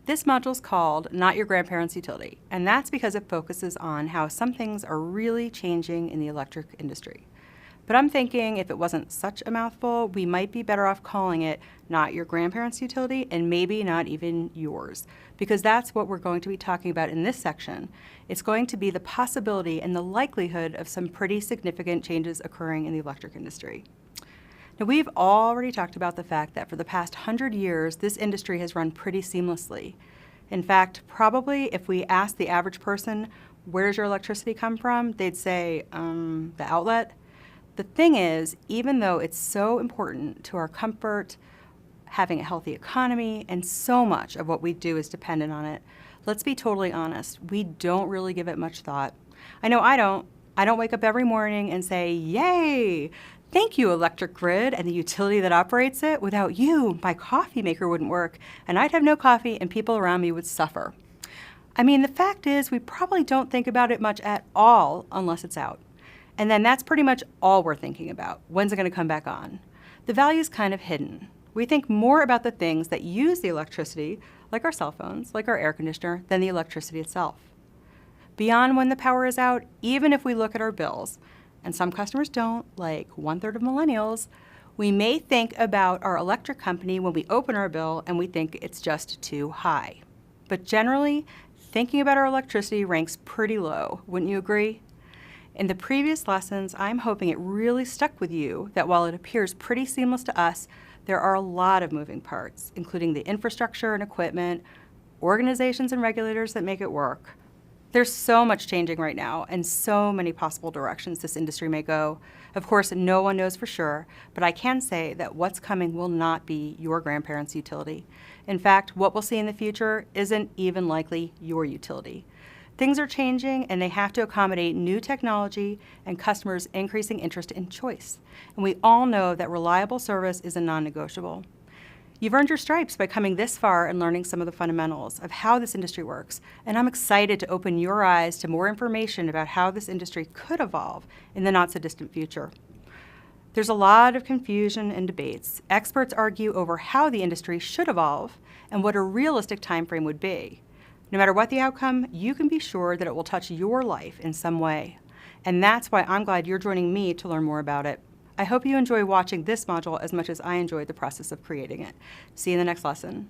This module is called Not Your Grandparents' Utility, and that's because it focuses on how some things are really changing in the electric industry. But I'm thinking if it wasn't such a mouthful, we might be better off calling it Not Your Grandparents' Utility and maybe not even yours, because that's what we're going to be talking about in this section. It's going to be the possibility and the likelihood of some pretty significant changes occurring in the electric industry. Now, we've already talked about the fact that for the past 100 years, this industry has run pretty seamlessly. In fact, probably if we asked the average person, where does your electricity come from? They'd say, the outlet. The thing is, even though it's so important to our comfort, having a healthy economy, and so much of what we do is dependent on it, let's be totally honest, we don't really give it much thought. I know I don't. I don't wake up every morning and say, yay, thank you, electric grid and the utility that operates it. Without you, my coffee maker wouldn't work, and I'd have no coffee and people around me would suffer. I mean, the fact is, we probably don't think about it much at all unless it's out. And then that's pretty much all we're thinking about. When's it going to come back on? The value's kind of hidden. We think more about the things that use the electricity, like our cell phones, like our air conditioner, than the electricity itself. Beyond when the power is out, even if we look at our bills, and some customers don't, like 1/3 of millennials, we may think about our electric company when we open our bill and we think it's just too high. But generally, thinking about our electricity ranks pretty low, wouldn't you agree? In the previous lessons, I'm hoping it really stuck with you that while it appears pretty seamless to us, there are a lot of moving parts, including the infrastructure and equipment, organizations and regulators that make it work. There's so much changing right now and so many possible directions this industry may go. Of course, no one knows for sure, but I can say that what's coming will not be your grandparents' utility. In fact, what we'll see in the future isn't even likely your utility. Things are changing and they have to accommodate new technology and customers' increasing interest in choice. And we all know that reliable service is a non-negotiable. You've earned your stripes by coming this far and learning some of the fundamentals of how this industry works. And I'm excited to open your eyes to more information about how this industry could evolve in the not so distant future. There's a lot of confusion and debates. Experts argue over how the industry should evolve and what a realistic time frame would be. No matter what the outcome, you can be sure that it will touch your life in some way. And that's why I'm glad you're joining me to learn more about it. I hope you enjoy watching this module as much as I enjoyed the process of creating it. See you in the next lesson.